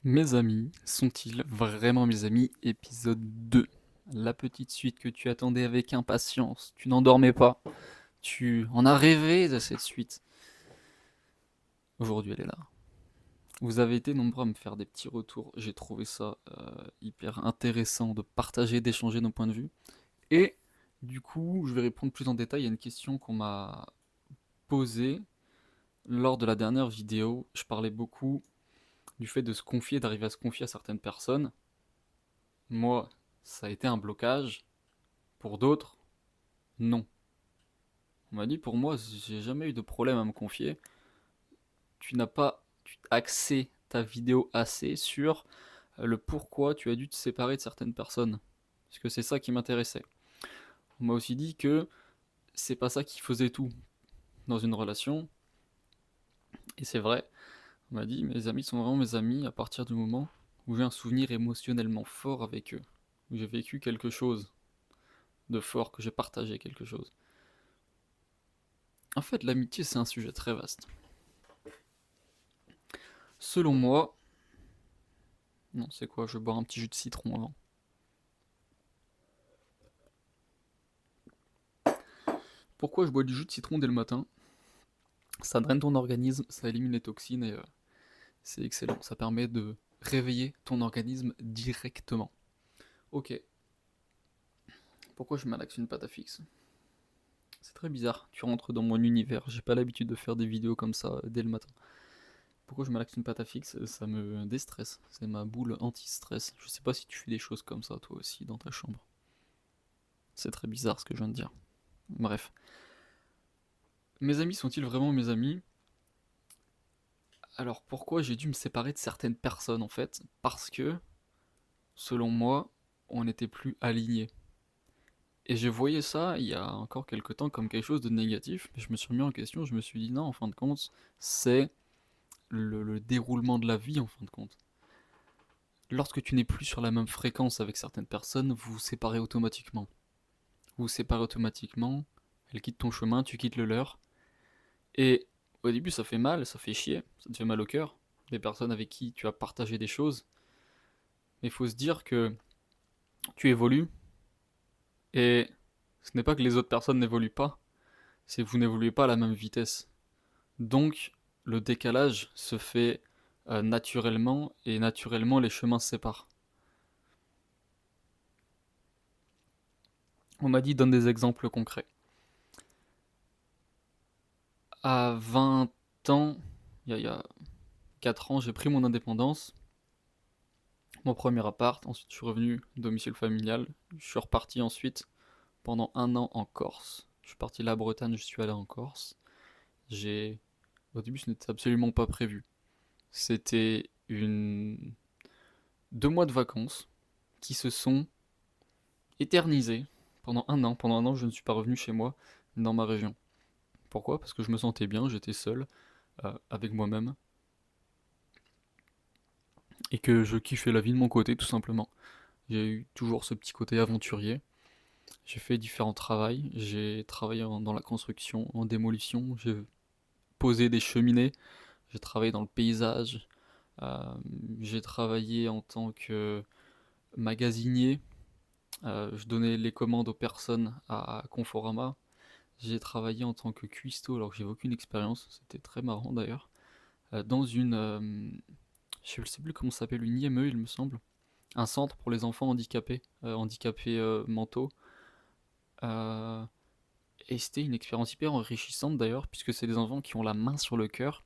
Mes amis sont-ils vraiment mes amis? Épisode 2. La petite suite que tu attendais avec impatience. Tu n'en dormais pas. Tu en as rêvé de cette suite. Aujourd'hui, elle est là. Vous avez été nombreux à me faire des petits retours. J'ai trouvé ça hyper intéressant de partager, d'échanger nos points de vue. Et du coup, je vais répondre plus en détail à une question qu'on m'a posée lors de la dernière vidéo. Je parlais beaucoup du fait de se confier, d'arriver à se confier à certaines personnes. Moi, ça a été un blocage. Pour d'autres, non. On m'a dit pour moi, j'ai jamais eu de problème à me confier. Tu n'as pas axé ta vidéo assez sur le pourquoi tu as dû te séparer de certaines personnes. Parce que c'est ça qui m'intéressait. On m'a aussi dit que c'est pas ça qui faisait tout dans une relation. Et c'est vrai. On m'a dit mes amis sont vraiment mes amis à partir du moment où j'ai un souvenir émotionnellement fort avec eux. Où j'ai vécu quelque chose de fort, que j'ai partagé quelque chose. En fait, l'amitié, c'est un sujet très vaste. Selon moi, non, c'est quoi? Je vais boire un petit jus de citron avant. Pourquoi je bois du jus de citron dès le matin? Ça draine ton organisme, ça élimine les toxines et c'est excellent. Ça permet de réveiller ton organisme directement. Ok. Pourquoi je malaxe une pâte à fixe? C'est très bizarre. Tu rentres dans mon univers. J'ai pas l'habitude de faire des vidéos comme ça dès le matin. Pourquoi je malaxe une pâte à fixe? Ça me déstresse. C'est ma boule anti-stress. Je sais pas si tu fais des choses comme ça toi aussi dans ta chambre. C'est très bizarre ce que je viens de dire. Bref. Mes amis sont-ils vraiment mes amis? Alors pourquoi j'ai dû me séparer de certaines personnes en fait? Parce que, selon moi, on n'était plus alignés. Et je voyais ça il y a encore quelques temps comme quelque chose de négatif, mais je me suis remis en question, je me suis dit non, en fin de compte, c'est le déroulement de la vie en fin de compte. Lorsque tu n'es plus sur la même fréquence avec certaines personnes, vous vous séparez automatiquement. Vous vous séparez automatiquement, elles quittent ton chemin, tu quittes le leur. Et au début ça fait mal, ça fait chier, ça te fait mal au cœur, des personnes avec qui tu as partagé des choses. Mais il faut se dire que tu évolues, et ce n'est pas que les autres personnes n'évoluent pas, c'est que vous n'évoluez pas à la même vitesse. Donc, le décalage se fait naturellement, et naturellement, les chemins se séparent. On m'a dit, donne des exemples concrets. À 20 ans, il y a 4 ans, j'ai pris mon indépendance, mon premier appart, ensuite je suis revenu domicile familial, je suis reparti ensuite pendant un an en Corse. Je suis parti de la Bretagne, je suis allé en Corse. J'ai Au début, ce n'était absolument pas prévu. C'était 2 mois de vacances qui se sont éternisés pendant un an. Pendant un an, je ne suis pas revenu chez moi, dans ma région. Pourquoi? Parce que je me sentais bien, j'étais seul, avec moi-même, et que je kiffais la vie de mon côté, tout simplement. J'ai eu toujours ce petit côté aventurier. J'ai fait différents travails. J'ai travaillé dans la construction, en démolition. J'ai posé des cheminées. J'ai travaillé dans le paysage. Euh, j'ai travaillé en tant que magasinier. Je donnais les commandes aux personnes à Conforama. J'ai travaillé en tant que cuistot alors que j'avais aucune expérience. C'était très marrant d'ailleurs. Dans une. Je ne sais plus comment ça s'appelle, une IME, il me semble. Un centre pour les enfants handicapés mentaux. Euh, et c'était une expérience hyper enrichissante d'ailleurs, puisque c'est des enfants qui ont la main sur le cœur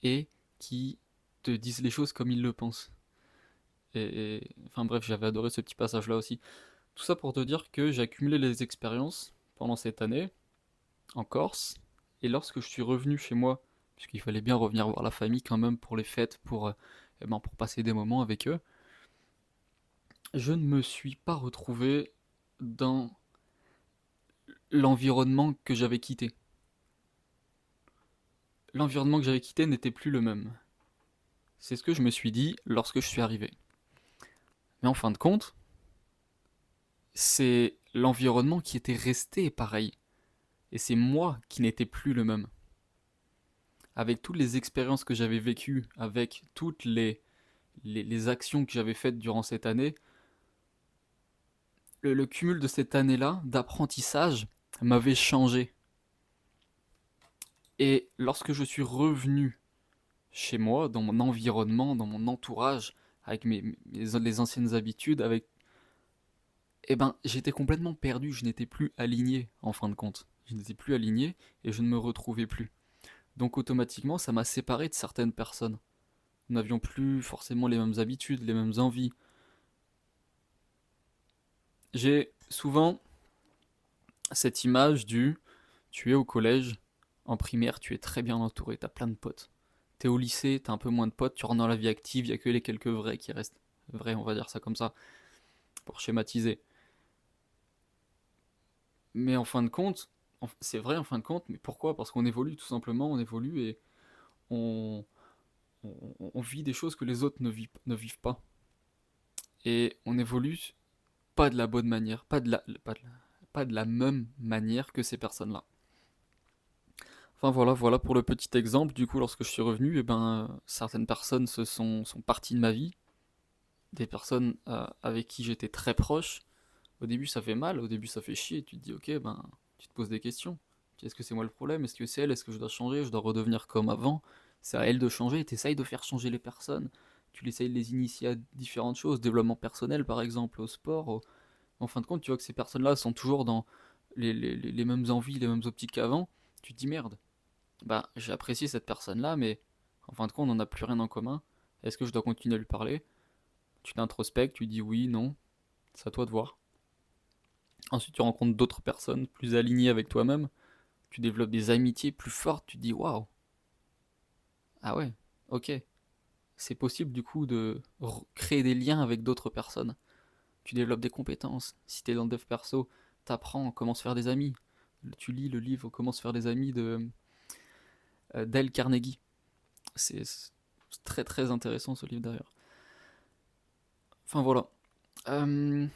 et qui te disent les choses comme ils le pensent. Enfin bref, j'avais adoré ce petit passage-là aussi. Tout ça pour te dire que j'ai accumulé les expériences pendant cette année en Corse, et lorsque je suis revenu chez moi, puisqu'il fallait bien revenir voir la famille quand même pour les fêtes, pour passer des moments avec eux, je ne me suis pas retrouvé dans l'environnement que j'avais quitté. L'environnement que j'avais quitté n'était plus le même. C'est ce que je me suis dit lorsque je suis arrivé. Mais en fin de compte, c'est l'environnement qui était resté pareil. Et c'est moi qui n'étais plus le même. Avec toutes les expériences que j'avais vécues, avec toutes les actions que j'avais faites durant cette année, le cumul de cette année-là d'apprentissage m'avait changé. Et lorsque je suis revenu chez moi, dans mon environnement, dans mon entourage, avec les anciennes habitudes, eh ben, j'étais complètement perdu, je n'étais plus aligné en fin de compte. Je n'étais plus aligné et je ne me retrouvais plus. Donc automatiquement, ça m'a séparé de certaines personnes. Nous n'avions plus forcément les mêmes habitudes, les mêmes envies. J'ai souvent cette image du tu es au collège, en primaire, tu es très bien entouré, t'as plein de potes. T'es au lycée, t'as un peu moins de potes, tu rentres dans la vie active, il y a que les quelques vrais qui restent. Vrais, on va dire ça comme ça, pour schématiser. Mais en fin de compte, c'est vrai en fin de compte, mais pourquoi? Parce qu'on évolue tout simplement, on évolue et on, on vit des choses que les autres ne vivent pas. Et on évolue pas de la bonne manière, pas de la même manière que ces personnes-là. Enfin voilà pour le petit exemple. Du coup, lorsque je suis revenu, eh ben, certaines personnes sont parties de ma vie, des personnes avec qui j'étais très proche. Au début, ça fait mal, au début, ça fait chier. Tu te dis, ok, ben, tu te poses des questions. Est-ce que c'est moi le problème? Est-ce que c'est elle? Est-ce que je dois changer? Je dois redevenir comme avant? C'est à elle de changer. Tu essayes de faire changer les personnes. Tu essayes de les initier à différentes choses, développement personnel par exemple, au sport. En fin de compte, tu vois que ces personnes-là sont toujours dans les mêmes envies, les mêmes optiques qu'avant. Tu te dis merde, bah j'ai apprécié cette personne-là, mais en fin de compte, on n'a plus rien en commun. Est-ce que je dois continuer à lui parler? Tu t'introspectes, tu dis oui, non, c'est à toi de voir. Ensuite, tu rencontres d'autres personnes plus alignées avec toi-même. Tu développes des amitiés plus fortes. Tu te dis waouh, ah ouais, ok. C'est possible du coup de créer des liens avec d'autres personnes. Tu développes des compétences. Si t'es dans le dev perso, t'apprends comment se faire des amis. Tu lis le livre Comment se faire des amis de Dale Carnegie. C'est très très intéressant ce livre d'ailleurs. Enfin voilà. Euh,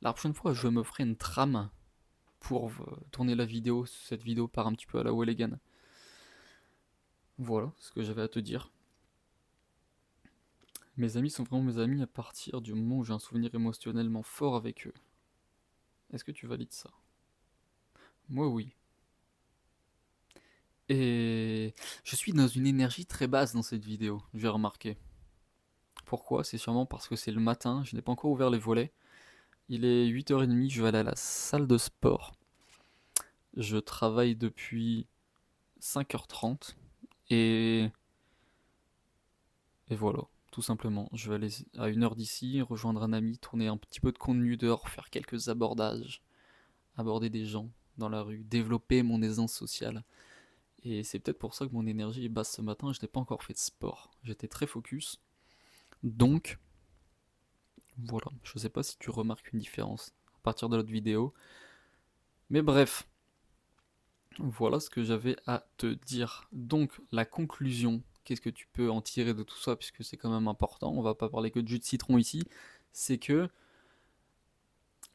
la prochaine fois, je me ferai une trame pour tourner la vidéo. Cette vidéo part un petit peu à la Wellegan. Voilà ce que j'avais à te dire. Mes amis sont vraiment mes amis à partir du moment où j'ai un souvenir émotionnellement fort avec eux. Est-ce que tu valides ça? Moi oui. Et je suis dans une énergie très basse dans cette vidéo, j'ai remarqué. Pourquoi? C'est sûrement parce que c'est le matin, je n'ai pas encore ouvert les volets. Il est 8h30, je vais aller à la salle de sport. Je travaille depuis 5h30 et, et voilà, tout simplement. Je vais aller à 1 heure d'ici, rejoindre un ami, tourner un petit peu de contenu dehors, faire quelques abordages, aborder des gens dans la rue, développer mon aisance sociale. Et c'est peut-être pour ça que mon énergie est basse ce matin, je n'ai pas encore fait de sport. J'étais très focus. Donc, voilà, je sais pas si tu remarques une différence à partir de l'autre vidéo. Mais bref, voilà ce que j'avais à te dire. Donc, la conclusion, qu'est-ce que tu peux en tirer de tout ça, puisque c'est quand même important, on va pas parler que de jus de citron ici, c'est que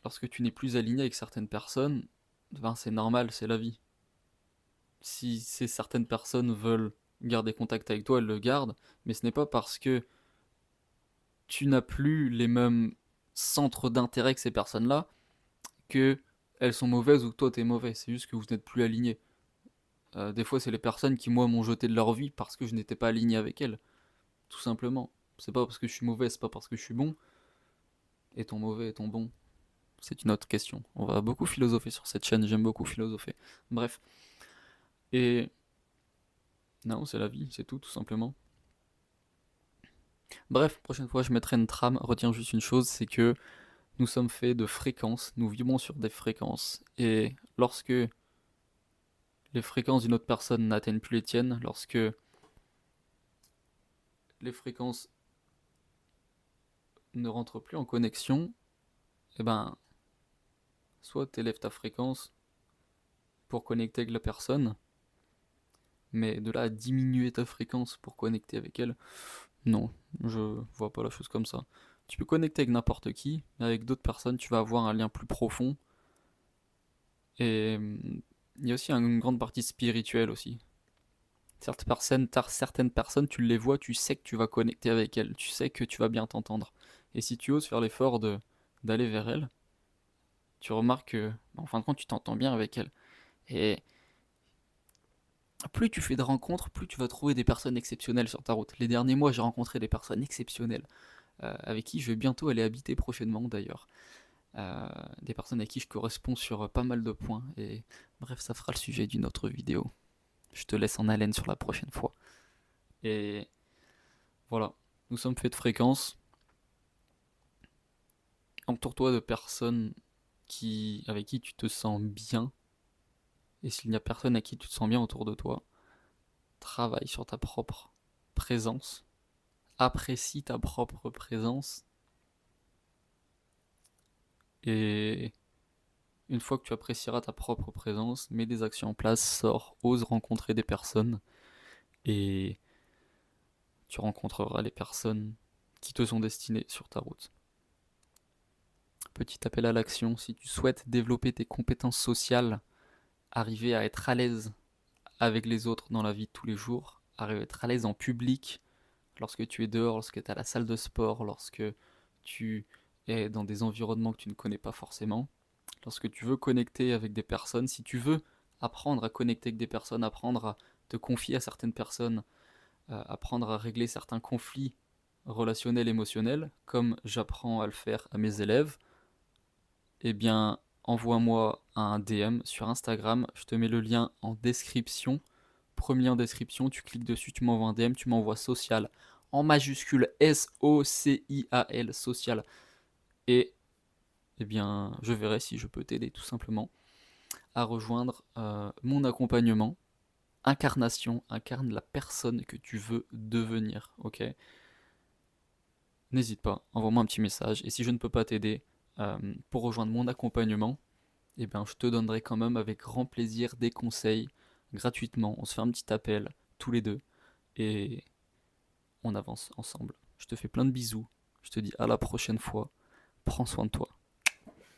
lorsque tu n'es plus aligné avec certaines personnes, ben c'est normal, c'est la vie. Si ces certaines personnes veulent garder contact avec toi, elles le gardent, mais ce n'est pas parce que tu n'as plus les mêmes centres d'intérêt que ces personnes-là que elles sont mauvaises ou que toi t'es mauvais. C'est juste que vous n'êtes plus alignés. Des fois, c'est les personnes qui, moi, m'ont jeté de leur vie parce que je n'étais pas aligné avec elles. Tout simplement. C'est pas parce que je suis mauvais, c'est pas parce que je suis bon. Est-on mauvais, est-on bon? C'est une autre question. On va beaucoup philosopher sur cette chaîne, j'aime beaucoup philosopher. Bref. Et non, c'est la vie, c'est tout simplement. Bref, prochaine fois je mettrai une trame. Retiens juste une chose, c'est que nous sommes faits de fréquences, nous vibrons sur des fréquences. Et lorsque les fréquences d'une autre personne n'atteignent plus les tiennes, lorsque les fréquences ne rentrent plus en connexion, eh ben, soit tu élèves ta fréquence pour connecter avec la personne, mais de là à diminuer ta fréquence pour connecter avec elle, non, je vois pas la chose comme ça. Tu peux connecter avec n'importe qui, mais avec d'autres personnes, tu vas avoir un lien plus profond. Et il y a aussi une grande partie spirituelle aussi. Certaines personnes, tu les vois, tu sais que tu vas connecter avec elles, tu sais que tu vas bien t'entendre. Et si tu oses faire l'effort d'aller vers elles, tu remarques que, en fin de compte, tu t'entends bien avec elles. Et plus tu fais de rencontres, plus tu vas trouver des personnes exceptionnelles sur ta route. Les derniers mois, j'ai rencontré des personnes exceptionnelles, avec qui je vais bientôt aller habiter prochainement d'ailleurs. Des personnes avec qui je corresponds sur pas mal de points. Et bref, ça fera le sujet d'une autre vidéo. Je te laisse en haleine sur la prochaine fois. Et voilà, nous sommes faits de fréquences. Entoure-toi de personnes avec qui tu te sens bien. Et s'il n'y a personne à qui tu te sens bien autour de toi, travaille sur ta propre présence. Apprécie ta propre présence. Et une fois que tu apprécieras ta propre présence, mets des actions en place, sors, ose rencontrer des personnes. Et tu rencontreras les personnes qui te sont destinées sur ta route. Petit appel à l'action, si tu souhaites développer tes compétences sociales, arriver à être à l'aise avec les autres dans la vie de tous les jours, arriver à être à l'aise en public, lorsque tu es dehors, lorsque tu es à la salle de sport, lorsque tu es dans des environnements que tu ne connais pas forcément, lorsque tu veux connecter avec des personnes, si tu veux apprendre à connecter avec des personnes, apprendre à te confier à certaines personnes, apprendre à régler certains conflits relationnels, émotionnels, comme j'apprends à le faire à mes élèves, eh bien, envoie-moi un DM sur Instagram, je te mets le lien en description. Premier lien en description, tu cliques dessus, tu m'envoies un DM, tu m'envoies social en majuscule SOCIAL, social. Et eh bien, je verrai si je peux t'aider tout simplement à rejoindre mon accompagnement. Incarnation, incarne la personne que tu veux devenir, ok? N'hésite pas, envoie-moi un petit message. Et si je ne peux pas t'aider pour rejoindre mon accompagnement, eh bien, je te donnerai quand même avec grand plaisir des conseils gratuitement. On se fait un petit appel tous les deux et on avance ensemble. Je te fais plein de bisous. Je te dis à la prochaine fois. Prends soin de toi.